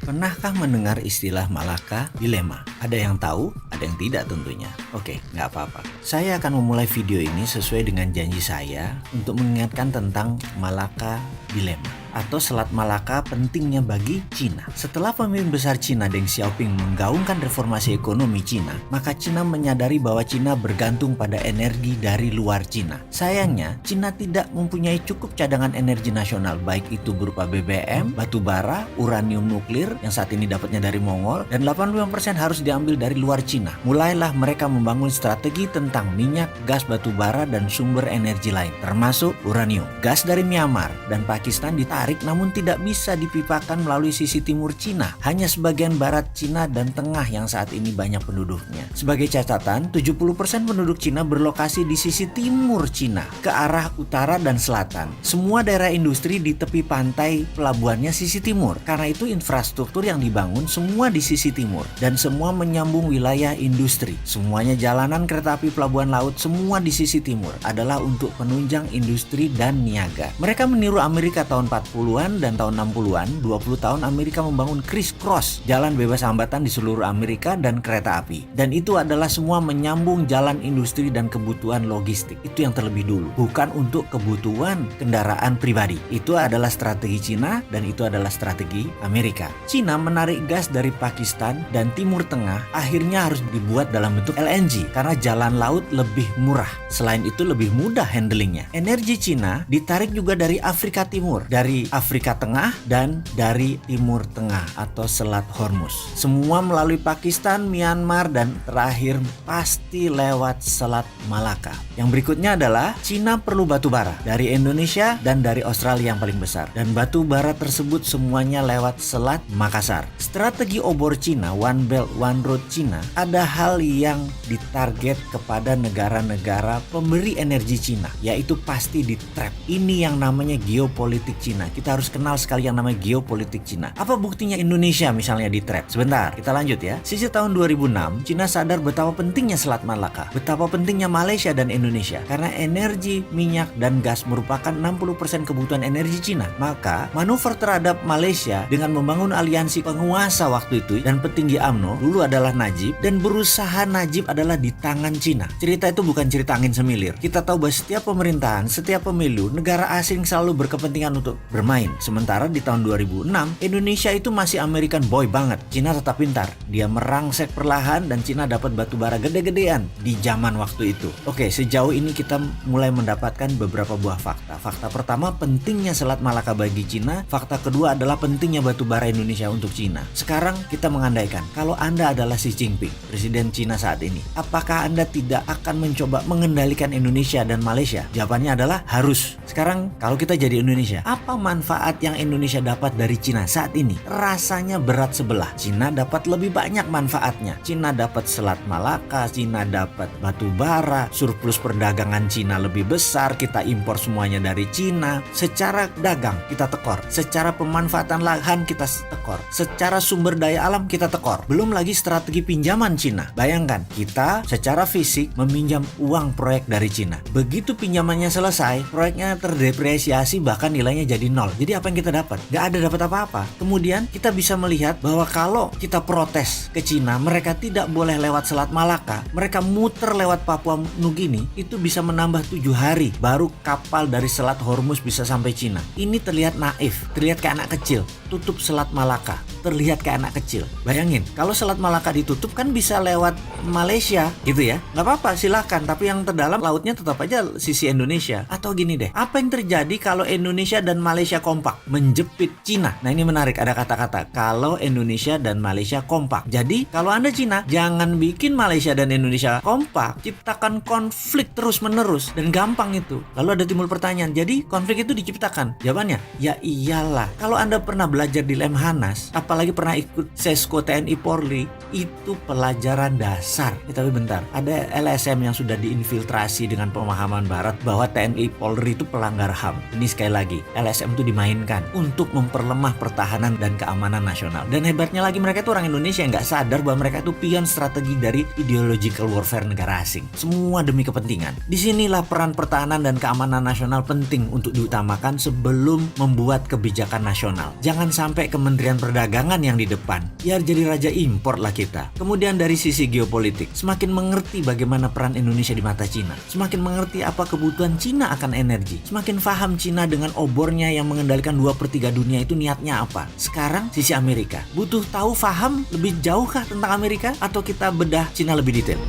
Pernahkah mendengar istilah Malaka Dilema? Ada yang tahu, ada yang tidak tentunya. Oke, nggak apa-apa. Saya akan memulai video ini sesuai dengan janji saya untuk mengingatkan tentang Malaka Dilema atau Selat Malaka pentingnya bagi Cina. Setelah pemimpin besar Cina Deng Xiaoping menggaungkan reformasi ekonomi Cina, maka Cina menyadari bahwa Cina bergantung pada energi dari luar Cina. Sayangnya, Cina tidak mempunyai cukup cadangan energi nasional, baik itu berupa BBM, batu bara, uranium nuklir yang saat ini dapatnya dari Mongol, dan 85% harus diambil dari luar Cina. Mulailah mereka membangun strategi tentang minyak, gas batu bara, dan sumber energi lain, termasuk uranium. Gas dari Myanmar dan Pakistan ditarik namun tidak bisa dipipakan melalui sisi timur Cina, hanya sebagian barat Cina dan tengah yang saat ini banyak penduduknya. Sebagai catatan, 70% penduduk Cina berlokasi di sisi timur Cina, ke arah utara dan selatan. Semua daerah industri di tepi pantai pelabuhannya sisi timur. Karena itu infrastruktur yang dibangun semua di sisi timur dan semua menyambung wilayah industri. Semuanya jalanan, kereta api, pelabuhan laut, semua di sisi timur adalah untuk penunjang industri dan niaga. Mereka meniru Amerika tahun 40-an dan tahun 60-an. 20 tahun Amerika membangun criss-cross, jalan bebas hambatan di seluruh Amerika dan kereta api. Dan itu adalah semua menyambung jalan industri dan kebutuhan logistik. Itu yang terlebih dulu, bukan untuk kebutuhan kendaraan pribadi. Itu adalah strategi Cina dan itu adalah strategi Amerika. Cina menarik gas dari Pakistan dan Timur Tengah akhirnya harus dibuat dalam bentuk LNG karena jalan laut lebih murah. Selain itu lebih mudah handlingnya. Energi Cina ditarik juga dari Afrika Timur, dari Afrika Tengah dan dari Timur Tengah atau Selat Hormuz. Semua melalui Pakistan, Myanmar, dan terakhir pasti lewat Selat Malaka. Yang berikutnya adalah Cina perlu batu bara dari Indonesia dan dari Australia yang paling besar. Dan batu bara tersebut semuanya lewat Selat Makassar. Strategi obor Cina, One Belt One Road Cina, ada hal yang ditarget kepada negara-negara pemberi energi Cina, yaitu pasti di trap. Ini yang namanya geopolitik Cina. Kita harus kenal sekali yang namanya geopolitik Cina. Apa buktinya Indonesia misalnya di trap? Sebentar, kita lanjut ya. Sisi tahun 2006, Cina sadar betapa pentingnya Selat Malaka, betapa pentingnya Malaysia dan Indonesia. Karena energi, minyak, dan gas merupakan 60% kebutuhan energi Cina. Maka, manuver terhadap Malaysia dengan membangun aliansi penguasa waktu itu dan petinggi UMNO, dulu adalah Najib, dan berusaha Najib adalah di tangan Cina. Cerita itu bukan cerita angin semilir. Kita tahu bahwa setiap pemerintahan, setiap pemilu, negara asing selalu berkepentingan untuk bermain. Sementara di tahun 2006, Indonesia itu masih American boy banget. Cina tetap pintar. Dia merangsek perlahan dan Cina dapat batu bara gede-gedean di zaman waktu itu. Oke, sejauh ini kita mulai mendapatkan beberapa buah fakta. Fakta pertama, pentingnya Selat Malaka bagi Cina. Fakta kedua adalah pentingnya batu bara Indonesia untuk Cina. Sekarang kita mengandaikan, kalau Anda adalah Xi Jinping, Presiden Cina saat ini, apakah Anda tidak akan mencoba mengendalikan Indonesia dan Malaysia? Jawabannya adalah harus. Sekarang kalau kita jadi Indonesia, apa manfaat yang Indonesia dapat dari Cina saat ini? Rasanya berat sebelah. Cina dapat lebih banyak manfaatnya. Cina dapat Selat Malaka, Cina dapat batu bara, surplus perdagangan Cina lebih besar, kita impor semuanya dari Cina. Secara dagang kita tekor, secara pemanfaatan lahan kita tekor, secara sumber daya alam kita tekor. Belum lagi strategi pinjaman Cina. Bayangkan, kita secara fisik meminjam uang proyek dari Cina. Begitu pinjamannya selesai, proyeknya terdepresiasi bahkan nilainya jadi nol. Jadi apa yang kita dapat? Gak ada dapat apa-apa. Kemudian kita bisa melihat bahwa kalau kita protes ke Cina, mereka tidak boleh lewat Selat Malaka, mereka muter lewat Papua Nugini, itu bisa menambah 7 hari baru kapal dari Selat Hormuz bisa sampai Cina. Ini terlihat naif, terlihat kayak anak kecil. Tutup Selat Malaka, terlihat kayak anak kecil. Bayangin, kalau Selat Malaka ditutup kan bisa lewat Malaysia gitu ya. Gak apa-apa, silakan. Tapi yang terdalam lautnya tetap aja sisi Indonesia. Atau gini deh, apa yang terjadi kalau Indonesia dan Malaysia kompak menjepit Cina? Nah ini menarik, ada kata-kata kalau Indonesia dan Malaysia kompak. Jadi kalau Anda Cina, jangan bikin Malaysia dan Indonesia kompak, ciptakan konflik terus menerus dan gampang itu. Lalu ada timbul pertanyaan, jadi konflik itu diciptakan? Jawabannya, ya iyalah. Kalau Anda pernah belajar di Lemhanas, apalagi pernah ikut Sesko TNI Polri, itu pelajaran dasar. Tapi bentar, ada LSM yang sudah diinfiltrasi dengan pemahaman barat bahwa TNI Polri itu pelanggar HAM. Ini sekali lagi, LSM Islam tuh dimainkan untuk memperlemah pertahanan dan keamanan nasional. Dan hebatnya lagi mereka itu orang Indonesia yang nggak sadar bahwa mereka itu pion strategi dari ideological warfare negara asing. Semua demi kepentingan. Disinilah peran pertahanan dan keamanan nasional penting untuk diutamakan sebelum membuat kebijakan nasional. Jangan sampai Kementerian Perdagangan yang di depan. Biar jadi raja impor lah kita. Kemudian dari sisi geopolitik, semakin mengerti bagaimana peran Indonesia di mata Cina. Semakin mengerti apa kebutuhan Cina akan energi. Semakin paham Cina dengan obornya yang mengendalikan 2/3 dunia itu niatnya apa. Sekarang sisi Amerika. Butuh tahu paham lebih jauhkah tentang Amerika? Atau kita bedah Cina lebih detail?